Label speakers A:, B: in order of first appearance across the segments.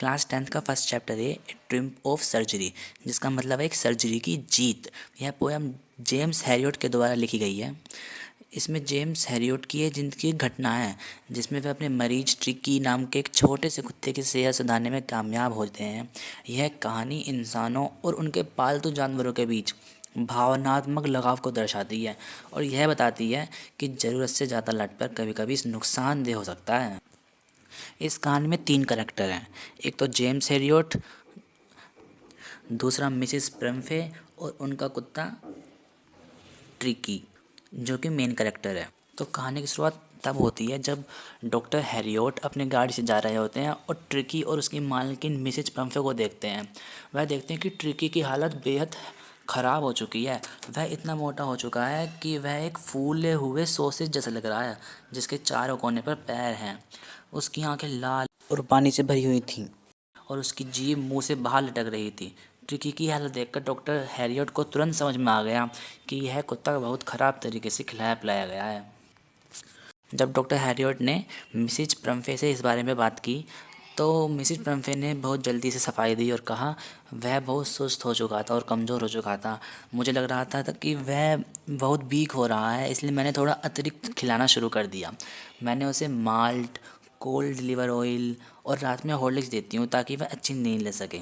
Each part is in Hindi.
A: क्लास 10th का फर्स्ट चैप्टर है ट्रिम्प ऑफ सर्जरी, जिसका मतलब है एक सर्जरी की जीत। यह पोएम जेम्स हैरियट के द्वारा लिखी गई है। इसमें जेम्स हैरियट की है जिनकी घटना है जिसमें वे अपने मरीज ट्रिकी नाम के एक छोटे से कुत्ते की सेहत सुधारने में कामयाब होते हैं। यह कहानी इंसानों और उनके पालतू जानवरों के बीच भावनात्मक लगाव को दर्शाती है और यह बताती है कि ज़रूरत से ज़्यादा लड़कर कभी कभी नुकसानदेह हो सकता है। इस कहानी में 3 करैक्टर हैं, एक तो जेम्स हैरियट, दूसरा मिसिस प्रम्फे और उनका कुत्ता ट्रिकी, जो कि मेन करैक्टर है। तो कहानी की शुरुआत तब होती है जब डॉक्टर हैरियट अपने गाड़ी से जा रहे होते हैं और ट्रिकी और उसकी मालकिन मिसिज प्रम्फे को देखते हैं। वह देखते हैं कि ट्रिकी की हालत बेहद ख़राब हो चुकी है। वह इतना मोटा हो चुका है कि वह एक फूले हुए सॉसेज जैसा लग रहा है, जिसके चारों कोने पर पैर हैं। उसकी आंखें लाल और पानी से भरी हुई थीं और उसकी जीभ मुंह से बाहर लटक रही थी। ट्रिकी की हालत देखकर डॉक्टर हैरियट को तुरंत समझ में आ गया कि यह कुत्ता बहुत ख़राब तरीके से खिलाया पिलाया गया है। जब डॉक्टर हैरियट ने मिसिज प्रम्फे से इस बारे में बात की तो मिसिज प्रम्फे ने बहुत जल्दी से सफाई दी और कहा वह बहुत सुस्त हो चुका था और कमज़ोर हो चुका था। मुझे लग रहा था कि वह बहुत वीक हो रहा है, इसलिए मैंने थोड़ा अतिरिक्त खिलाना शुरू कर दिया। मैंने उसे माल्ट, कोल्ड लिवर ऑयल और रात में हॉर्लिक्स देती हूँ ताकि वह अच्छी नींद ले सके।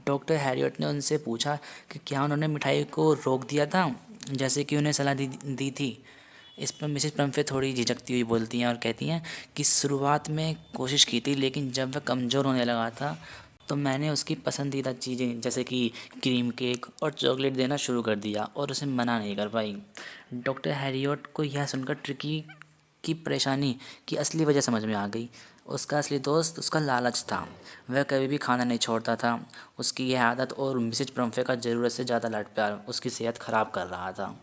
A: डॉक्टर हैरियट ने उनसे पूछा कि क्या उन्होंने मिठाई को रोक दिया था जैसे कि उन्हें सलाह दी थी। इस पर मिसेस प्रम्फे थोड़ी झिझकती हुई बोलती हैं और कहती हैं कि शुरुआत में कोशिश की थी, लेकिन जब वह कमज़ोर होने लगा था तो मैंने उसकी पसंदीदा चीज़ें जैसे कि क्रीम केक और चॉकलेट देना शुरू कर दिया और उसे मना नहीं कर पाई। डॉक्टर हैरियट को यह सुनकर ट्रिकी की परेशानी की असली वजह समझ में आ गई। उसका असली दोस्त उसका लालच था। वह कभी भी खाना नहीं छोड़ता था। उसकी यह आदत और मिसेज प्रम्फे का ज़रूरत से ज़्यादा लाड प्यार उसकी सेहत ख़राब कर रहा था।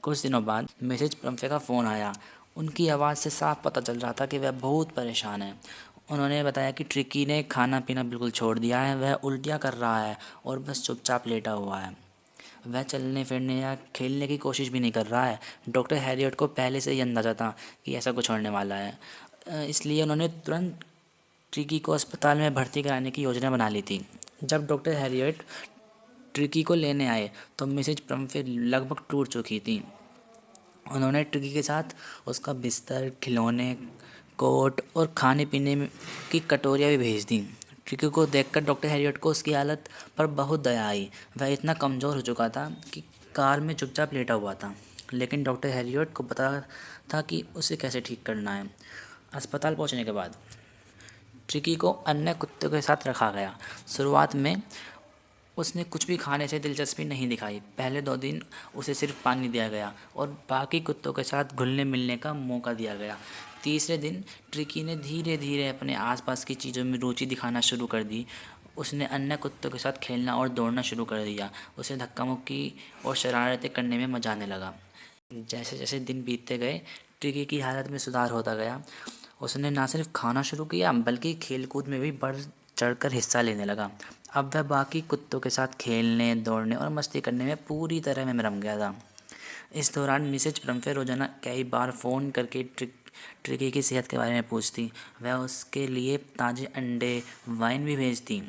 A: कुछ दिनों बाद मिसेज प्रम्फे का फ़ोन आया। उनकी आवाज़ से साफ पता चल रहा था कि वह बहुत परेशान है। उन्होंने बताया कि ट्रिकी ने खाना पीना बिल्कुल छोड़ दिया है, वह उल्टियाँ कर रहा है और बस चुपचाप लेटा हुआ है। वह चलने फिरने या खेलने की कोशिश भी नहीं कर रहा है। डॉक्टर हैरियट को पहले से ही अंदाज़ा था कि ऐसा कुछ होने वाला है, इसलिए उन्होंने तुरंत ट्रिकी को अस्पताल में भर्ती कराने की योजना बना ली थी। जब डॉक्टर हैरियट ट्रिकी को लेने आए तो मिसेज प्रम्फे लगभग टूट चुकी थी। उन्होंने ट्रिकी के साथ उसका बिस्तर, खिलौने, कोट और खाने पीने की कटोरियाँ भी भेज दी। ट्रिकी को देखकर डॉक्टर हैरियट को उसकी हालत पर बहुत दया आई। वह इतना कमज़ोर हो चुका था कि कार में चुपचाप लेटा हुआ था, लेकिन डॉक्टर हैरियट को पता था कि उसे कैसे ठीक करना है। अस्पताल पहुंचने के बाद ट्रिकी को अन्य कुत्तों के साथ रखा गया। शुरुआत में उसने कुछ भी खाने से दिलचस्पी नहीं दिखाई। पहले 2 दिन उसे सिर्फ पानी दिया गया और बाकी कुत्तों के साथ घुलने मिलने का मौका दिया गया। तीसरे दिन ट्रिकी ने धीरे धीरे अपने आसपास की चीज़ों में रुचि दिखाना शुरू कर दी। उसने अन्य कुत्तों के साथ खेलना और दौड़ना शुरू कर दिया। उसे धक्का मुक्की और शरारतें करने में मजा आने लगा। जैसे जैसे दिन बीतते गए ट्रिकी की हालत में सुधार होता गया। उसने ना सिर्फ खाना शुरू किया बल्कि खेलकूद में भी बढ़ चढ़कर हिस्सा लेने लगा। अब वह बाकी कुत्तों के साथ खेलने, दौड़ने और मस्ती करने में पूरी तरह में रम गया था। इस दौरान मिसेज प्रम्फे रोजाना कई बार फ़ोन करके ट्रिकी की सेहत के बारे में पूछती। वह उसके लिए ताज़े अंडे, वाइन भी भेजती,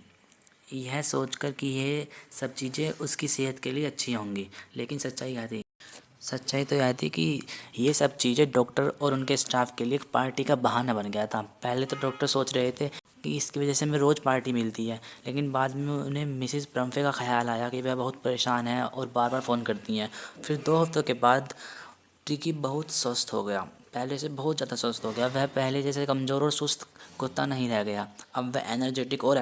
A: यह सोचकर कि ये सब चीज़ें उसकी सेहत के लिए अच्छी होंगी। लेकिन सच्चाई तो यह थी कि ये सब चीज़ें डॉक्टर और उनके स्टाफ के लिए एक पार्टी का बहाना बन गया था। पहले तो डॉक्टर सोच रहे थे कि इसकी वजह से हमें रोज़ पार्टी मिलती है, लेकिन बाद में उन्हें मिसेस प्रम्फे का ख्याल आया कि वह बहुत परेशान है और बार बार फ़ोन करती हैं। फिर 2 हफ्तों के बाद ट्रिकी बहुत स्वस्थ हो गया, पहले से बहुत ज़्यादा स्वस्थ हो गया। वह पहले जैसे कमज़ोर और सुस्त कुत्ता नहीं रह गया। अब वह एनर्जेटिक और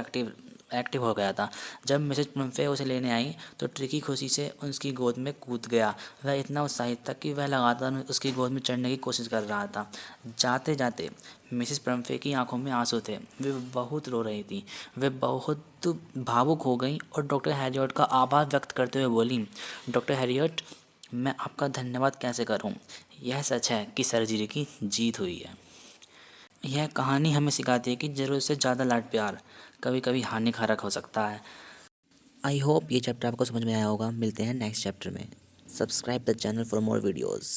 A: एक्टिव हो गया था। जब मिसेज प्रम्फे उसे लेने आई तो ट्रिकी खुशी से उसकी गोद में कूद गया। वह इतना उत्साहित था कि वह लगातार उसकी गोद में चढ़ने की कोशिश कर रहा था। जाते जाते मिसेस प्रम्फे की आंखों में आंसू थे। वे बहुत रो रही थी। वे बहुत भावुक हो गई और डॉक्टर हैरियट का आभार व्यक्त करते हुए बोली, डॉक्टर हैरियट, मैं आपका धन्यवाद कैसे करूं? यह सच है कि सर्जरी की जीत हुई है। यह कहानी हमें सिखाती है कि ज़रूरत से ज़्यादा लाड प्यार कभी कभी हानिकारक हो सकता है। आई होप ये चैप्टर आपको समझ में आया होगा। मिलते हैं नेक्स्ट चैप्टर में। Subscribe the channel for more videos.